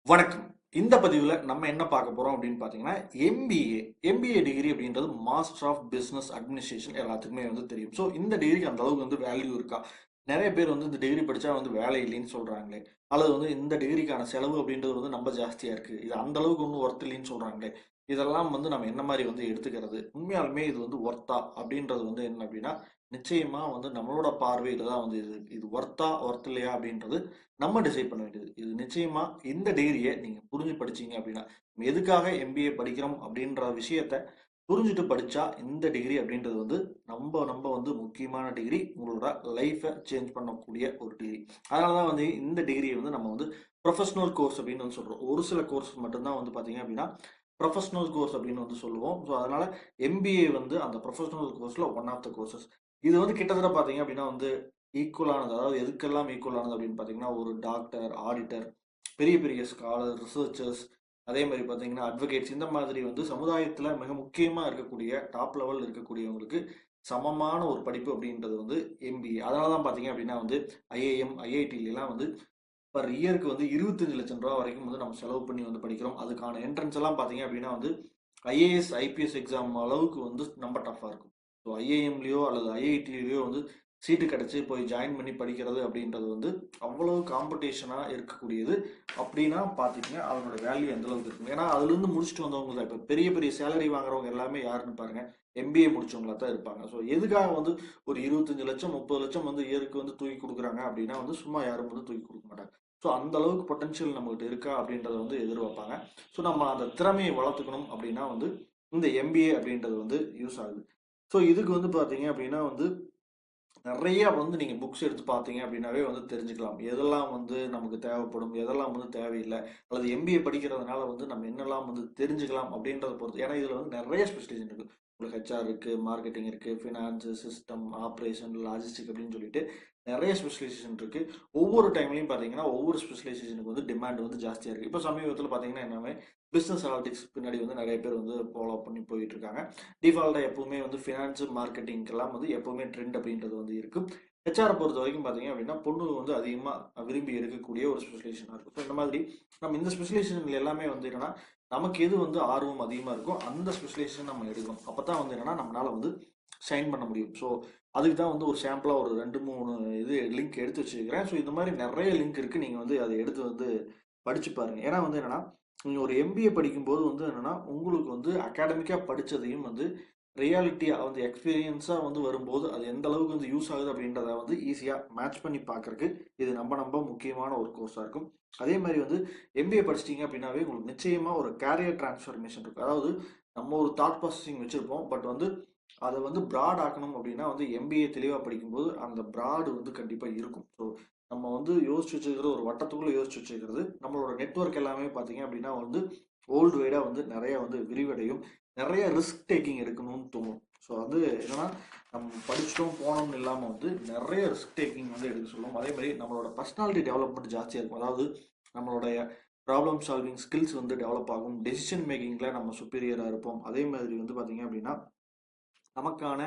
வணக்கம். இந்த பதிவுல நம்ம என்ன பார்க்க போறோம் அப்படின்னு பார்த்தீங்கன்னா, எம்பிஏ. எம்பிஏ டிகிரி அப்படின்றது மாஸ்டர் ஆஃப் பிசினஸ் அட்மினிஸ்ட்ரேஷன் எல்லாத்துக்குமே வந்து தெரியும். ஸோ இந்த டிகிரிக்கு அந்த அளவுக்கு வந்து வேல்யூ இருக்கா? நெறைய பேர் வந்து இந்த டிகிரி படிச்சா வந்து வேலை இல்லைன்னு சொல்றாங்களே! அல்லது வந்து இந்த டிகிரிக்கான செலவு அப்படின்றது வந்து ரொம்ப ஜாஸ்தியா இருக்கு. இது அந்த அளவுக்கு ஒண்ணும் ஒர்த் இல்லைன்னு சொல்றாங்களே! இதெல்லாம் வந்து நம்ம என்ன மாரி வந்து எடுத்துக்கிறது? உண்மையாலுமே இது வந்து ஒர்த்தா? அப்படின்றது வந்து என்ன அப்படின்னா, நிச்சயமா வந்து நம்மளோட பார்வையில தான் வந்து இது இது ஒர்த்தா? ஒர்த் இல்லையா? அப்படின்றது நம்ம டிசைட் பண்ண வேண்டியது. இது நிச்சயமா இந்த டிகிரிய நீங்க புரிஞ்சு படிச்சீங்க அப்படின்னா, நம்ம எதுக்காக எம்பிஏ படிக்கிறோம் அப்படின்ற விஷயத்த புரிஞ்சுட்டு படிச்சா, இந்த டிகிரி அப்படின்றது வந்து நம்ப வந்து முக்கியமான டிகிரி. உங்களோட லைஃப சேஞ்ச் பண்ணக்கூடிய ஒரு டிகிரி. அதனால தான் வந்து இந்த டிகிரிய வந்து நம்ம வந்து ப்ரொஃபஷனல் கோர்ஸ் அப்படின்னு வந்து சொல்றோம். ஒரு சில கோர்ஸ் மட்டும் தான் வந்து பார்த்தீங்க அப்படின்னா, ப்ரொஃபஷனல் கோர்ஸ் அப்படின்னு வந்து சொல்லுவோம். ஸோ அதனால எம்பிஏ வந்து அந்த ப்ரொஃபஷனல் கோர்ஸ்ல ஒன் ஆஃப் த கோர்சஸ். இது வந்து கிட்டத்தட்ட பார்த்தீங்க அப்படின்னா வந்து ஈக்குவலானது. அதாவது எதுக்கெல்லாம் ஈக்குவலானது அப்படின்னு பார்த்தீங்கன்னா, ஒரு டாக்டர், ஆடிட்டர், பெரிய பெரிய ஸ்காலர், ரிசர்ச்சர்ஸ், அதே மாரி பார்த்தீங்கன்னா, அட்வொகேட்ஸ் இந்த மாதிரி வந்து சமுதாயத்தில மிக முக்கியமா இருக்கக்கூடிய டாப் லெவல்ல இருக்கக்கூடியவங்களுக்கு சமமான ஒரு படிப்பு அப்படின்றது வந்து எம்பிஏ. அதனால தான் பார்த்தீங்க அப்படின்னா வந்து ஐஐஎம், ஐஐடிலலாம் வந்து பெர் இயருக்கு வந்து ரூ. 25,00,000 வரைக்கும் வந்து நம்ம செலவு பண்ணி வந்து படிக்கிறோம். அதுக்கான என்ட்ரன்ஸ் எல்லாம் பார்த்தீங்க அப்படின்னா வந்து ஐஏஎஸ், ஐபிஎஸ் எக்ஸாம் அளவுக்கு வந்து ரொம்ப டஃப்பா இருக்கும். ஸோ ஐஐஎம்லயோ அல்லது ஐஐடிலயோ வந்து சீட்டு கிடைச்சு போய் ஜாயின் பண்ணி படிக்கிறது அப்படின்றது வந்து அவ்வளவு காம்படிஷனா இருக்கக்கூடியது. அப்படின்னா பார்த்துக்கங்க அதனோட வேல்யூ எந்த அளவுக்கு இருக்கும். ஏன்னா அதுலேருந்து முடிச்சுட்டு வந்தவங்க தான். இப்போ பெரிய பெரிய சேலரி வாங்குறவங்க எல்லாமே யாருன்னு பாருங்க. எம்பிஏ முடிச்சவங்களா தான் இருப்பாங்க. ஸோ எதுக்காக வந்து ஒரு 25,00,000 30,00,000 வந்து இயருக்கு வந்து தூக்கி குடுக்குறாங்க அப்படின்னா வந்து சும்மா யாரும் வந்து தூக்கி குடுக்க மாட்டாங்க. ஸோ அந்த அளவுக்கு பொட்டன்ஷியல் நம்மகிட்ட இருக்கா அப்படின்றத வந்து எதிர்பார்ப்பாங்க. ஸோ நம்ம அந்த திறமையை வளர்த்துக்கணும் அப்படின்னா வந்து இந்த எம்பிஏ அப்படின்றது வந்து யூஸ் ஆகுது. ஸோ இதுக்கு வந்து பார்த்தீங்க அப்படின்னா வந்து நெறைய வந்து நீங்க புக்ஸ் எடுத்து பார்த்தீங்க அப்படின்னாவே வந்து தெரிஞ்சுக்கலாம். எதெல்லாம் வந்து நமக்கு தேவைப்படும், எதெல்லாம் வந்து தேவையில்ல. அல்லது எம்பிஏ படிக்கிறதுனால வந்து நம்ம என்னலாம் வந்து தெரிஞ்சுக்கலாம் அப்படின்றத பொறுத்து. ஏன்னா இதுல வந்து நெறைய ஸ்பெஷலைசேஷன் இருக்கு. உங்களுக்கு ஹெச்ஆர் இருக்கு, மார்க்கெட்டிங் இருக்கு, ஃபினான்ஸ், சிஸ்டம், ஆப்பரேஷன், லாஜிஸ்டிக் அப்படின்னு சொல்லிட்டு நெறைய ஸ்பெஷலைசேஷன் இருக்கு. ஒவ்வொரு டைம்லயும் பார்த்தீங்கன்னா, ஒவ்வொரு ஸ்பெஷலைசேஷனுக்கு வந்து டிமாண்ட் வந்து ஜாஸ்தியா இருக்கு. இப்போ சமீபத்தில பார்த்தீங்கன்னா எல்லாமே பிசினஸ் அனாலிட்டிக்ஸ் பின்னாடி வந்து நெறைய பேர் வந்து ஃபாலோ பண்ணி போயிட்டு இருக்காங்க. டிஃபால்ட்டா எப்பவுமே வந்து ஃபினான்ஸ், மார்க்கெட்டிங்க்கெல்லாம் வந்து எப்பவுமே ட்ரெண்ட் அப்படின்றது வந்து இருக்கு. ஹெச்ஆர பொறுத்தவரைக்கும் பார்த்தீங்க அப்படின்னா, பொண்ணுங்க வந்து அதிகமா விரும்பி எடுக்கக்கூடிய ஒரு ஸ்பெஷலைசேஷனா இருக்கும். ஸோ இந்த மாதிரி நம்ம இந்த ஸ்பெஷலைசேஷன்ல எல்லாமே வந்து என்னன்னா, நமக்கு எது வந்து ஆர்வம் அதிகமா இருக்கோ, அந்த ஸ்பெஷலைசேஷன் நம்ம எடுக்கணும். அப்பதான் வந்து என்னன்னா, நம்மளால வந்து ஷைன் பண்ண முடியும். ஸோ அதுக்கு தான் வந்து ஒரு சாம்பிளா ஒரு 2, 3 இது லிங்க் எடுத்து வச்சிருக்கிறேன். ஸோ இந்த மாதிரி நெறைய லிங்க் இருக்கு. நீங்க வந்து அத எடுத்து வந்து படிச்சு பாருங்க. ஏன்னா வந்து என்னன்னா, நீங்க ஒரு எம்பிஏ படிக்கும்போது வந்து என்னன்னா, உங்களுக்கு வந்து அகாடமிக்கா படிச்சதையும் வந்து ரியாலிட்டியா வந்து எக்ஸ்பீரியன்ஸா வந்து வரும்போது, அது எந்த அளவுக்கு வந்து யூஸ் ஆகுது அப்படின்றத வந்து ஈஸியா மேட்ச் பண்ணி பார்க்கறக்கு, இது நம்ப முக்கியமான ஒரு கோர்ஸா இருக்கும். அதே மாரி வந்து எம்பிஏ படிச்சிட்டீங்க அப்படின்னாவே, உங்களுக்கு நிச்சயமா ஒரு கேரியர் டிரான்ஸ்ஃபர்மேஷன் இருக்கும். அதாவது நம்ம ஒரு தாட் ப்ராசஸிங் வச்சிருப்போம். பட் வந்து அத வந்து பிராட் ஆக்கணும் அப்படின்னா வந்து எம்பிஏ தெளிவா படிக்கும்போது, அந்த பிராட் வந்து கண்டிப்பா இருக்கும். ஸோ நம்ம வந்து யோசிச்சு வச்சுக்கிறது ஒரு வட்டத்துக்குள்ள யோசிச்சு வச்சுக்கிறது. நம்மளோட நெட்வொர்க் எல்லாமே பார்த்தீங்க அப்படின்னா வந்து வேர்ல்டு வைடா வந்து நெறைய வந்து விரிவடையும். நெறைய ரிஸ்க் டேக்கிங் எடுக்கணும்னு தோணும். ஸோ வந்து என்னன்னா, நம்ம படிச்சுட்டோம் போனோம்னு இல்லாம வந்து நெறைய ரிஸ்க் டேக்கிங் வந்து எடுக்க சொல்லும். அதே மாரி நம்மளோட பர்சனாலிட்டி டெவலப்மெண்ட் ஜாஸ்தியா இருக்கும். அதாவது நம்மளுடைய ப்ராப்ளம் சால்விங் ஸ்கில்ஸ் வந்து டெவலப் ஆகும். டெசிஷன் மேக்கிங்ல நம்ம சுப்பீரியரா இருப்போம். அதே மாதிரி வந்து பார்த்தீங்க அப்படின்னா நமக்கான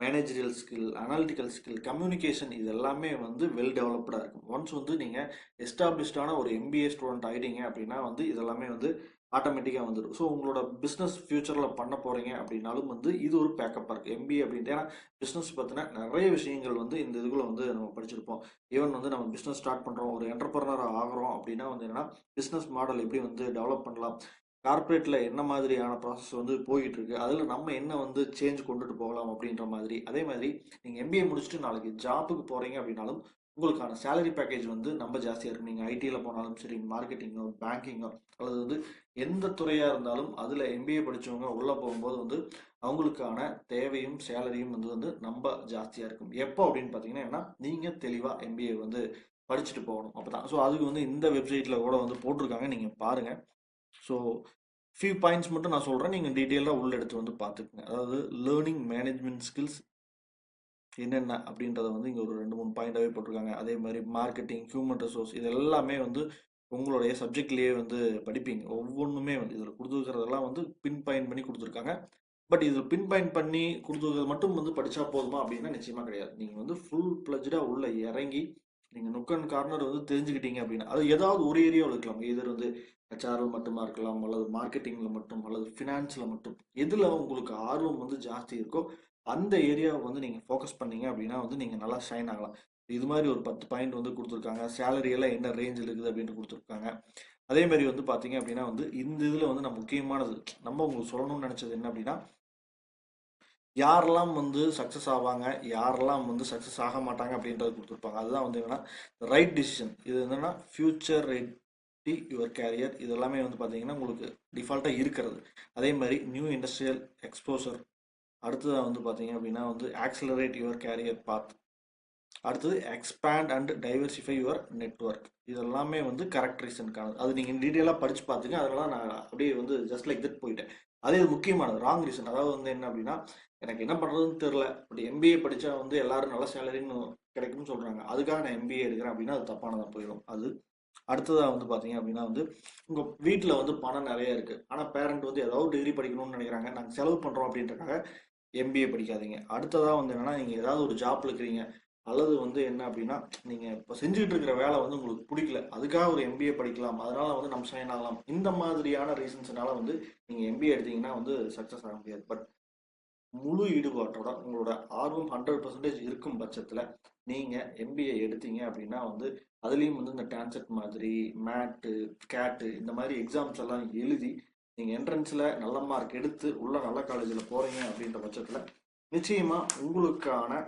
managerial skill, analytical skill, communication இது எல்லாமே வந்து வெல் டெவலப்டா இருக்கும். ஒன்ஸ் வந்து நீங்க எஸ்டாப்ளிஷ்டான ஒரு எம்பிஏ ஸ்டூடெண்ட் ஆயிட்டீங்க அப்படின்னா வந்து இதெல்லாமே வந்து ஆட்டோமேட்டிக்கா வந்துரும். ஸோ உங்களோட பிசினஸ் ஃபியூச்சர்ல பண்ண போறீங்க அப்படின்னாலும் வந்து இது ஒரு பேக்கப் இருக்கு. எம்பிஏ அப்படின்ட்டு ஏன்னா பிசினஸ் பத்தின நிறைய விஷயங்கள் வந்து இந்த இதுக்குள்ள வந்து நம்ம படிச்சிருப்போம். ஈவன் வந்து நம்ம பிசினஸ் ஸ்டார்ட் பண்றோம், ஒரு என்டர்பிரனர் ஆகுறோம் அப்படின்னா வந்து என்னன்னா பிசினஸ் மாடல் எப்படி வந்து டெவலப் பண்ணலாம், கார்ப்பரேட்ல என்ன மாதிரியான ப்ராசஸ் வந்து போயிட்டு இருக்கு. அதுல நம்ம என்ன வந்து சேஞ்ச் கொண்டுட்டு போகலாம் அப்படின்ற மாதிரி. அதே மாதிரி நீங்க எம்பிஏ முடிச்சுட்டு நாளைக்கு ஜாப்புக்கு போறீங்க அப்படின்னாலும், உங்களுக்கான சேலரி பேக்கேஜ் வந்து ரொம்ப ஜாஸ்தியா இருக்கும். நீங்க ஐடில போனாலும் சரி, மார்க்கெட்டிங்கோ, பேங்கிங்கோ அல்லது வந்து எந்த துறையா இருந்தாலும் அதுல எம்பிஏ படிச்சவங்க உள்ள போகும்போது வந்து அவங்களுக்கான தேவையும் சேலரியும் வந்து ரொம்ப ஜாஸ்தியா இருக்கும். எப்போ அப்படின்னு பார்த்தீங்கன்னா, ஏன்னா நீங்க தெளிவா எம்பிஏ வந்து படிச்சுட்டு போகணும். அப்பதான். ஸோ அதுக்கு வந்து இந்த வெப்சைட்ல கூட வந்து போட்டிருக்காங்க. நீங்க பாருங்க. ஸோ ஃபியூ பாயிண்ட்ஸ் மட்டும் நான் சொல்றேன். நீங்க டீட்டெயிலா உள்ள எடுத்து வந்து பார்த்துக்கங்க. அதாவது லேர்னிங் மேனேஜ்மென்ட் ஸ்கில்ஸ் என்னென்ன அப்படின்றத வந்து இங்க ஒரு 2, 3 பாயிண்டாவே போட்டிருக்காங்க. அதே மாரி மார்க்கெட்டிங், ஹியூமன் ரிசோர்ஸ் இது எல்லாமே வந்து உங்களுடைய சப்ஜெக்ட்லயே வந்து படிப்பீங்க. ஒவ்வொன்னுமே வந்து இதுல குடுத்துருக்கிறதெல்லாம் வந்து பின் பாயிண்ட் பண்ணி குடுத்துருக்காங்க. பட் இது பின் பாயிண்ட் பண்ணி குடுத்துருக்கிறது மட்டும் வந்து படிச்சா போதுமா அப்படின்னா நிச்சயமா கிடையாது. நீங்க வந்து ஃபுல் பிளட்ஜ்டா உள்ள இறங்கி நீங்க நுக் அண்ட் கார்னர் வந்து தெரிஞ்சுக்கிட்டீங்க அப்படின்னா, அது ஏதாவது ஒரு ஏரியாவில் இருக்கலாம். எதிர் வந்து ஹெச்ஆர்எல் மட்டுமா இருக்கலாம், அல்லது மார்க்கெட்டிங்ல மட்டும், அல்லது ஃபினான்ஸ்ல மட்டும். எதுல உங்களுக்கு ஆர்வம் வந்து ஜாஸ்தி இருக்கோ, அந்த ஏரியாவை வந்து நீங்க ஃபோக்கஸ் பண்ணீங்க அப்படின்னா வந்து நீங்க நல்லா ஷைன் ஆகலாம். இது மாதிரி ஒரு 10 பாயிண்ட் வந்து கொடுத்துருக்காங்க. சேலரி எல்லாம் என்ன ரேஞ்சில் இருக்குது அப்படின்னு கொடுத்துருக்காங்க. அதே மாதிரி வந்து பாத்தீங்க அப்படின்னா வந்து இந்த இதுல வந்து நான் முக்கியமானது நம்ம உங்களுக்கு சொல்லணும்னு நினைச்சது என்ன அப்படின்னா, யாரெல்லாம் வந்து சக்ஸஸ் ஆவாங்க, யாரெல்லாம் வந்து சக்ஸஸ் ஆக மாட்டாங்க அப்படின்றத கொடுத்துருப்பாங்க. அதுதான் வந்து என்னன்னா ரைட் டிசிஷன். இது என்னன்னா ஃபியூச்சர் ரெடி யுவர் கேரியர். இது எல்லாமே வந்து பார்த்தீங்கன்னா உங்களுக்கு டிஃபால்ட்டாக இருக்கிறது. அதே மாதிரி நியூ இண்டஸ்ட்ரியல் எக்ஸ்போசர். அடுத்ததாக வந்து பார்த்தீங்க அப்படின்னா வந்து ஆக்சிலரேட் யுவர் கேரியர் பாத். அடுத்தது expand and diversify your network. இது எல்லாமே வந்து கரெக்ட் ரீசனுக்கானது. அது நீங்கள் டீட்டெயிலாக படித்து பார்த்துங்க. அதனால நான் அப்படியே வந்து ஜஸ்ட் லைக் தட் போயிட்டேன். அதே இது முக்கியமானது ராங் ரீசன். அதாவது வந்து என்ன அப்படின்னா, எனக்கு என்ன பண்ணுறதுன்னு தெரில, பட் எம்பிஏ படித்தா வந்து எல்லாரும் நல்ல சேலரின்னு கிடைக்கும்னு சொல்கிறாங்க, அதுக்காக நான் எம்பிஏ எடுக்கிறேன் அப்படின்னா அது தப்பானதாக போயிடும். அது அடுத்ததாக வந்து பார்த்தீங்க அப்படின்னா வந்து உங்கள் வீட்டில் வந்து பணம் நிறைய இருக்குது, ஆனால் பேரண்ட் வந்து ஏதாவது டிகிரி படிக்கணும்னு நினைக்கிறாங்க, நாங்கள் செலவு பண்ணுறோம் அப்படின்றக்காக எம்பிஏ படிக்காதீங்க. அடுத்ததாக வந்து என்னன்னா, நீங்கள் ஏதாவது ஒரு ஜாப்ல இருக்கிறீங்க, அல்லது வந்து என்ன அப்படின்னா நீங்கள் இப்போ செஞ்சுட்டு இருக்கிற வேலை வந்து உங்களுக்கு பிடிக்கல, அதுக்காக ஒரு எம்பிஏ படிக்கலாம், அதனால வந்து நம்ம சைன் ஆகலாம். இந்த மாதிரியான ரீசன்ஸ்னால வந்து நீங்கள் எம்பிஏ எடுத்தீங்கன்னா வந்து சக்ஸஸ் ஆக முடியாது. பட் முழு ஈடுபாட்டோட உங்களோட ஆர்வம் 100% இருக்கும் பட்சத்தில் நீங்கள் எம்பிஏ எடுத்தீங்க அப்படின்னா வந்து அதுலேயும் வந்து இந்த டான்செட் மாதிரி மேட்டு கேட்டு இந்த மாதிரி எக்ஸாம்ஸ் எல்லாம் எழுதி நீங்கள் என்ட்ரன்ஸில் நல்ல மார்க் எடுத்து உள்ள நல்ல காலேஜில் போகிறீங்க அப்படின்ற பட்சத்தில் நிச்சயமாக உங்களுக்கான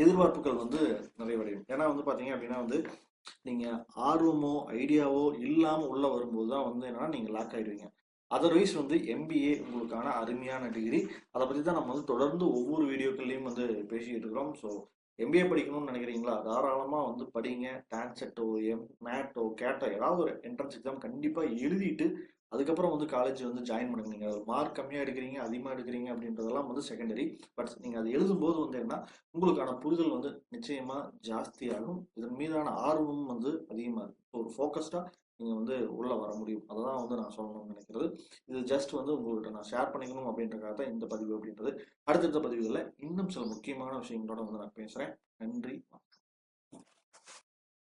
எதிர்பார்ப்புகள் வந்து நிறைவடையும். ஏன்னா வந்து பார்த்தீங்க அப்படின்னா வந்து நீங்கள் ஆர்வமோ ஐடியாவோ இல்லாமல் உள்ளே வரும்போது தான் வந்து என்னன்னா நீங்கள் லாக் ஆகிடுவீங்க. அதர்வைஸ் வந்து எம்பிஏ உங்களுக்கான அருமையான டிகிரி. அதை பற்றி தான் நம்ம வந்து தொடர்ந்து ஒவ்வொரு வீடியோக்கள்லையும் வந்து பேசிக்கிட்டு இருக்கிறோம். ஸோ எம்பிஏ படிக்கணும்னு நினைக்கிறீங்களா, தாராளமாக வந்து படிங்க. டான்செட்டோ மேட்டோ கேட்டோ ஏதாவது ஒரு என்ட்ரன்ஸ் எக்ஸாம் கண்டிப்பாக எழுதிட்டு அதுக்கப்புறம் வந்து காலேஜ் வந்து ஜாயின் பண்ணுங்க. நீங்கள் மார்க் கம்மியாக எடுக்கிறீங்க அதிகமாக எடுக்கிறீங்க அப்படின்றதெல்லாம் வந்து செகண்டரி. பட் நீங்கள் அதை எழுதும்போது வந்து என்ன, உங்களுக்கான புரிதல் வந்து நிச்சயமாக ஜாஸ்தியாகும். இதன் மீதான ஆர்வமும் வந்து அதிகமாக இருக்கும். ஒரு ஃபோக்கஸ்டாக நீங்கள் வந்து உள்ளே வர முடியும். அதை தான் வந்து நான் சொல்லணும்னு நினைக்கிறது. இது ஜஸ்ட் வந்து உங்கள்கிட்ட நான் ஷேர் பண்ணிக்கணும் அப்படின்றக்காக தான் இந்த பதிவு அப்படின்றது. அடுத்தடுத்த பதிவுகளில் இன்னும் சில முக்கியமான விஷயங்களோட வந்து நான் பேசுகிறேன். நன்றி.